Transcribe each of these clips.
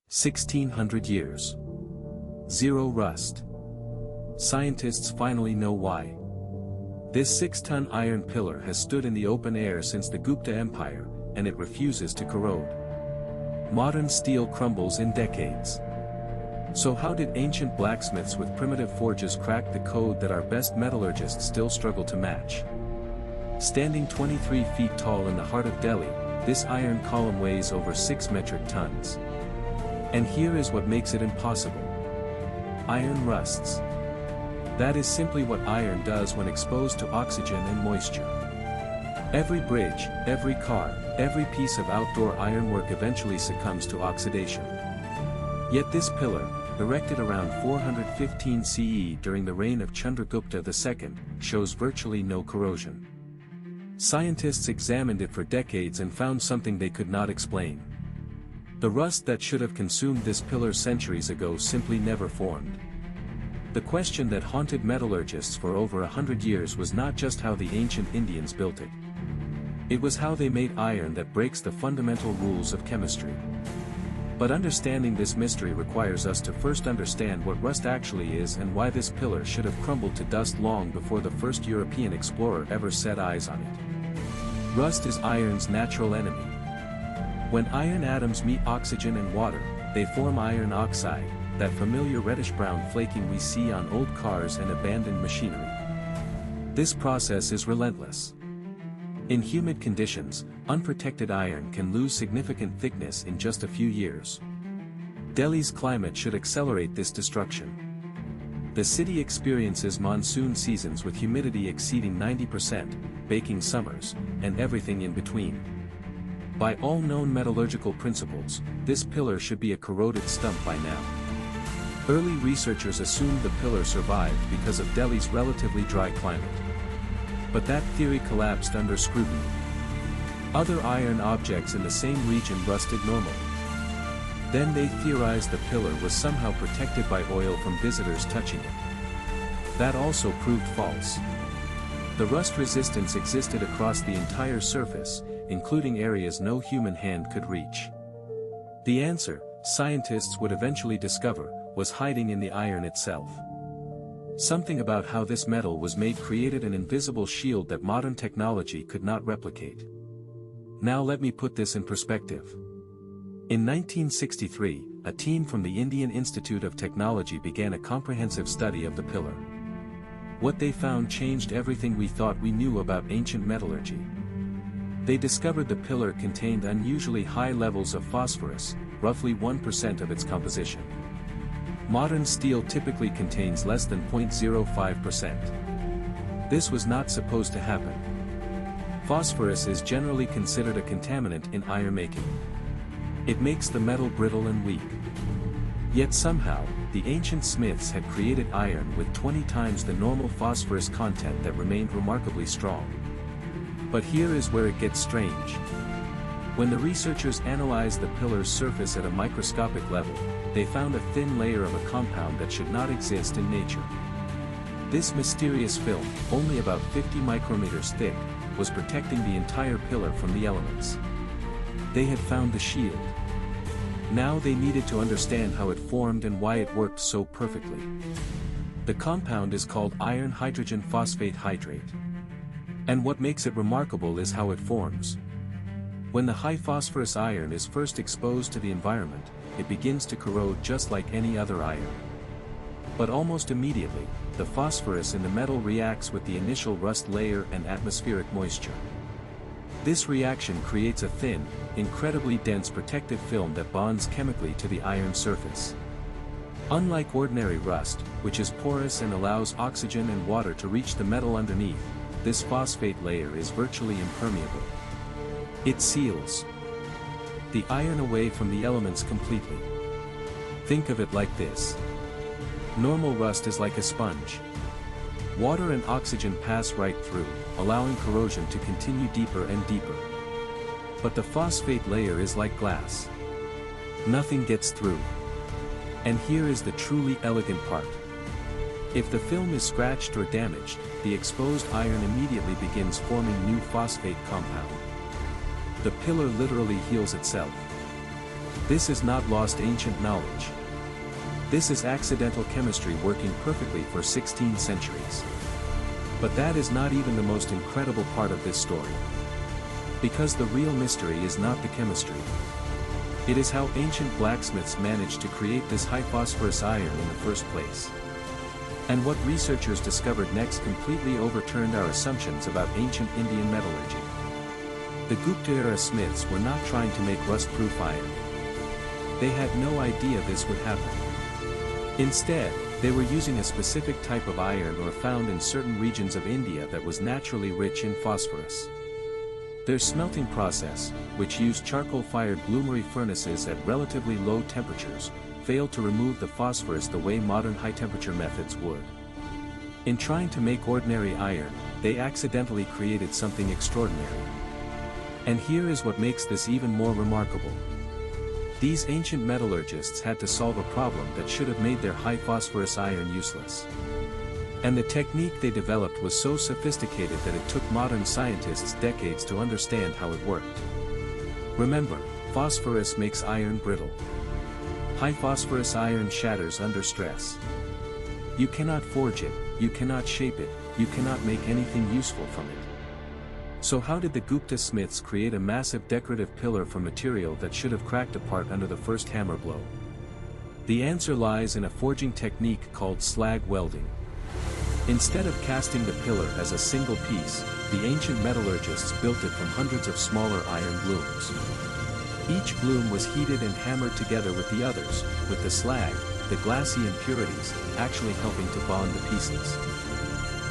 1600 years. Zero rust. Scientists finally know why. This 6-ton iron pillar has stood in the open air since the Gupta Empire, and it refuses to corrode. Modern steel crumbles in decades. So how did ancient blacksmiths with primitive forges crack the code that our best metallurgists still struggle to match? Standing 23 feet tall in the heart of Delhi, this iron column weighs over 6 metric tons. And here is what makes it impossible. Iron rusts. That is simply what iron does when exposed to oxygen and moisture. Every bridge, every car, every piece of outdoor ironwork eventually succumbs to oxidation. Yet this pillar, erected around 415 CE during the reign of Chandragupta II, shows virtually no corrosion. Scientists examined it for decades and found something they could not explain. The rust that should have consumed this pillar centuries ago simply never formed. The question that haunted metallurgists for over 100 years was not just how the ancient Indians built it. It was how they made iron that breaks the fundamental rules of chemistry. But understanding this mystery requires us to first understand what rust actually is and why this pillar should have crumbled to dust long before the first European explorer ever set eyes on it. Rust is iron's natural enemy. When iron atoms meet oxygen and water, they form iron oxide, that familiar reddish-brown flaking we see on old cars and abandoned machinery. This process is relentless. In humid conditions, unprotected iron can lose significant thickness in just a few years. Delhi's climate should accelerate this destruction. The city experiences monsoon seasons with humidity exceeding 90%, baking summers, and everything in between. By all known metallurgical principles, this pillar should be a corroded stump by now. Early researchers assumed the pillar survived because of Delhi's relatively dry climate. But that theory collapsed under scrutiny. Other iron objects in the same region rusted normally. Then they theorized the pillar was somehow protected by oil from visitors touching it. That also proved false. The rust resistance existed across the entire surface, including areas no human hand could reach. The answer, scientists would eventually discover, was hiding in the iron itself. Something about how this metal was made created an invisible shield that modern technology could not replicate. Now let me put this in perspective. In 1963, a team from the Indian Institute of Technology began a comprehensive study of the pillar. What they found changed everything we thought we knew about ancient metallurgy. They discovered the pillar contained unusually high levels of phosphorus, roughly 1% of its composition. Modern steel typically contains less than 0.05%. This was not supposed to happen. Phosphorus is generally considered a contaminant in iron making. It makes the metal brittle and weak. Yet somehow, the ancient smiths had created iron with 20 times the normal phosphorus content that remained remarkably strong. But here is where it gets strange. When the researchers analyzed the pillar's surface at a microscopic level, they found a thin layer of a compound that should not exist in nature. This mysterious film, only about 50 micrometers thick, was protecting the entire pillar from the elements. They had found the shield. Now they needed to understand how it formed and why it worked so perfectly. The compound is called iron hydrogen phosphate hydrate. And what makes it remarkable is how it forms. When the high phosphorus iron is first exposed to the environment, it begins to corrode just like any other iron. But almost immediately, the phosphorus in the metal reacts with the initial rust layer and atmospheric moisture. This reaction creates a thin, incredibly dense protective film that bonds chemically to the iron surface. Unlike ordinary rust, which is porous and allows oxygen and water to reach the metal underneath, this phosphate layer is virtually impermeable. It seals the iron away from the elements completely. Think of it like this. Normal rust is like a sponge. Water and oxygen pass right through, allowing corrosion to continue deeper and deeper. But the phosphate layer is like glass. Nothing gets through. And here is the truly elegant part. If the film is scratched or damaged, the exposed iron immediately begins forming new phosphate compound. The pillar literally heals itself. This is not lost ancient knowledge. This is accidental chemistry working perfectly for 16 centuries. But that is not even the most incredible part of this story. Because the real mystery is not the chemistry. It is how ancient blacksmiths managed to create this high phosphorus iron in the first place. And what researchers discovered next completely overturned our assumptions about ancient Indian metallurgy. The Gupta-era smiths were not trying to make rust-proof iron. They had no idea this would happen. Instead, they were using a specific type of iron ore found in certain regions of India that was naturally rich in phosphorus. Their smelting process, which used charcoal-fired bloomery furnaces at relatively low temperatures, failed to remove the phosphorus the way modern high-temperature methods would. In trying to make ordinary iron, they accidentally created something extraordinary. And here is what makes this even more remarkable. These ancient metallurgists had to solve a problem that should have made their high-phosphorus iron useless. And the technique they developed was so sophisticated that it took modern scientists decades to understand how it worked. Remember, phosphorus makes iron brittle. High-phosphorus iron shatters under stress. You cannot forge it, you cannot shape it, you cannot make anything useful from it. So how did the Gupta smiths create a massive decorative pillar from material that should have cracked apart under the first hammer blow? The answer lies in a forging technique called slag welding. Instead of casting the pillar as a single piece, the ancient metallurgists built it from hundreds of smaller iron blooms. Each bloom was heated and hammered together with the others, with the slag, the glassy impurities, actually helping to bond the pieces.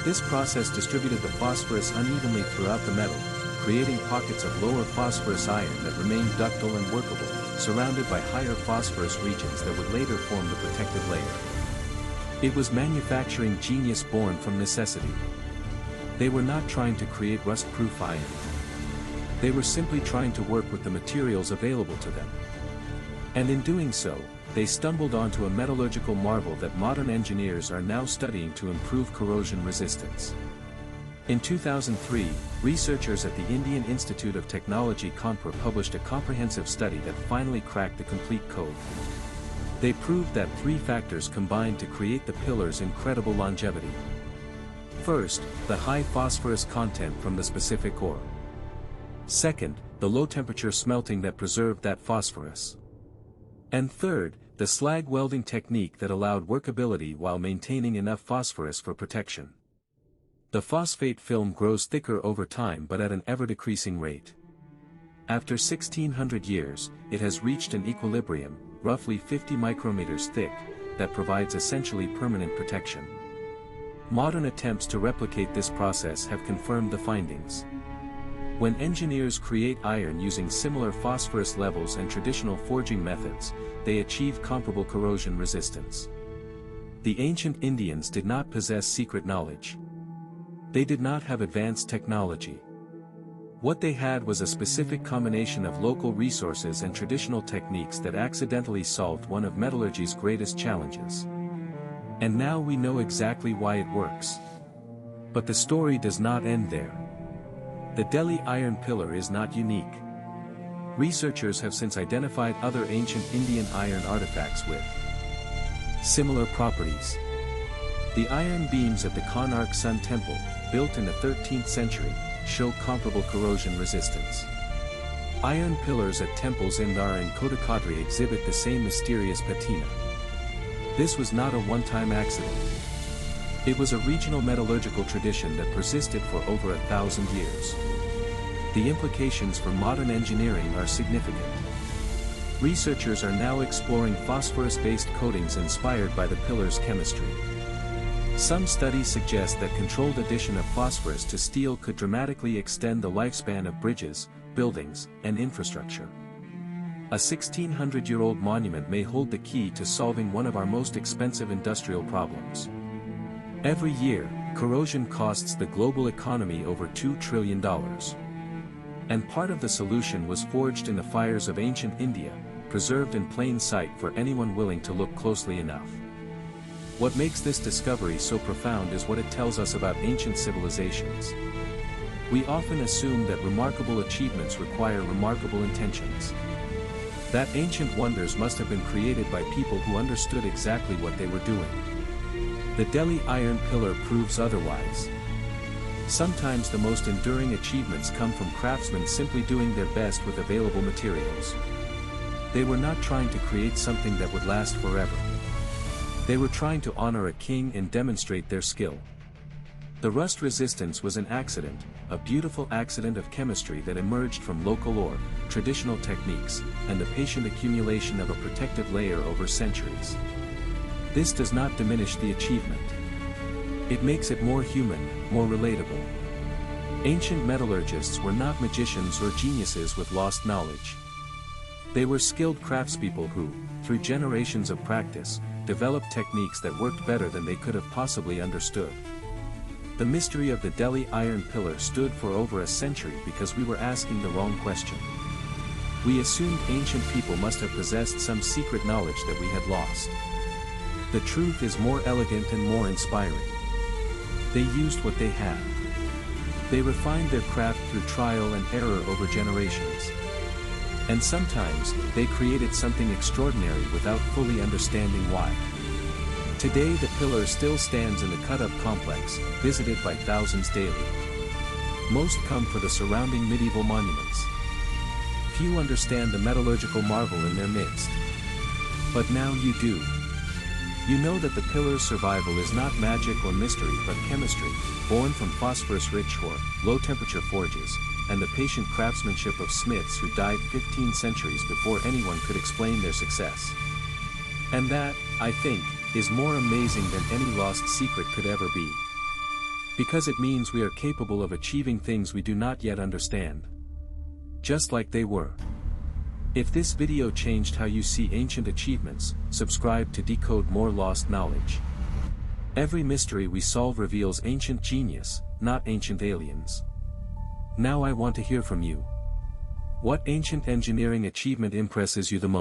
This process distributed the phosphorus unevenly throughout the metal, creating pockets of lower phosphorus iron that remained ductile and workable, surrounded by higher phosphorus regions that would later form the protective layer. It was manufacturing genius born from necessity. They were not trying to create rust-proof iron. They were simply trying to work with the materials available to them. And in doing so, they stumbled onto a metallurgical marvel that modern engineers are now studying to improve corrosion resistance. In 2003, researchers at the Indian Institute of Technology Kanpur published a comprehensive study that finally cracked the complete code. They proved that three factors combined to create the pillar's incredible longevity. First, the high phosphorus content from the specific ore. Second, the low-temperature smelting that preserved that phosphorus. And third, the slag welding technique that allowed workability while maintaining enough phosphorus for protection. The phosphate film grows thicker over time but at an ever-decreasing rate. After 1600 years, it has reached an equilibrium, roughly 50 micrometers thick, that provides essentially permanent protection. Modern attempts to replicate this process have confirmed the findings. When engineers create iron using similar phosphorus levels and traditional forging methods, they achieve comparable corrosion resistance. The ancient Indians did not possess secret knowledge. They did not have advanced technology. What they had was a specific combination of local resources and traditional techniques that accidentally solved one of metallurgy's greatest challenges. And now we know exactly why it works. But the story does not end there. The Delhi iron pillar is not unique. Researchers have since identified other ancient Indian iron artifacts with similar properties. The iron beams at the Konark Sun Temple, built in the 13th century, show comparable corrosion resistance. Iron pillars at temples in Indore and Kodakadri exhibit the same mysterious patina. This was not a one-time accident. It was a regional metallurgical tradition that persisted for over 1,000 years. The implications for modern engineering are significant. Researchers are now exploring phosphorus-based coatings inspired by the pillar's chemistry. Some studies suggest that controlled addition of phosphorus to steel could dramatically extend the lifespan of bridges, buildings, and infrastructure. A 1,600-year-old monument may hold the key to solving one of our most expensive industrial problems. Every year, corrosion costs the global economy over $2 trillion. And part of the solution was forged in the fires of ancient India, preserved in plain sight for anyone willing to look closely enough. What makes this discovery so profound is what it tells us about ancient civilizations. We often assume that remarkable achievements require remarkable intentions. That ancient wonders must have been created by people who understood exactly what they were doing. The Delhi iron pillar proves otherwise. Sometimes the most enduring achievements come from craftsmen simply doing their best with available materials. They were not trying to create something that would last forever. They were trying to honor a king and demonstrate their skill. The rust resistance was an accident, a beautiful accident of chemistry that emerged from local ore, traditional techniques, and the patient accumulation of a protective layer over centuries. This does not diminish the achievement. It makes it more human, more relatable. Ancient metallurgists were not magicians or geniuses with lost knowledge. They were skilled craftspeople who, through generations of practice, developed techniques that worked better than they could have possibly understood. The mystery of the Delhi iron pillar stood for over a century because we were asking the wrong question. We assumed ancient people must have possessed some secret knowledge that we had lost. The truth is more elegant and more inspiring. They used what they had. They refined their craft through trial and error over generations. And sometimes, they created something extraordinary without fully understanding why. Today the pillar still stands in the cut-up complex, visited by thousands daily. Most come for the surrounding medieval monuments. Few understand the metallurgical marvel in their midst. But now you do. You know that the pillar's survival is not magic or mystery but chemistry, born from phosphorus-rich ore, low-temperature forges, and the patient craftsmanship of smiths who died 15 centuries before anyone could explain their success. And that, I think, is more amazing than any lost secret could ever be. Because it means we are capable of achieving things we do not yet understand. Just like they were. If this video changed how you see ancient achievements, subscribe to decode more lost knowledge. Every mystery we solve reveals ancient genius, not ancient aliens. Now I want to hear from you. What ancient engineering achievement impresses you the most?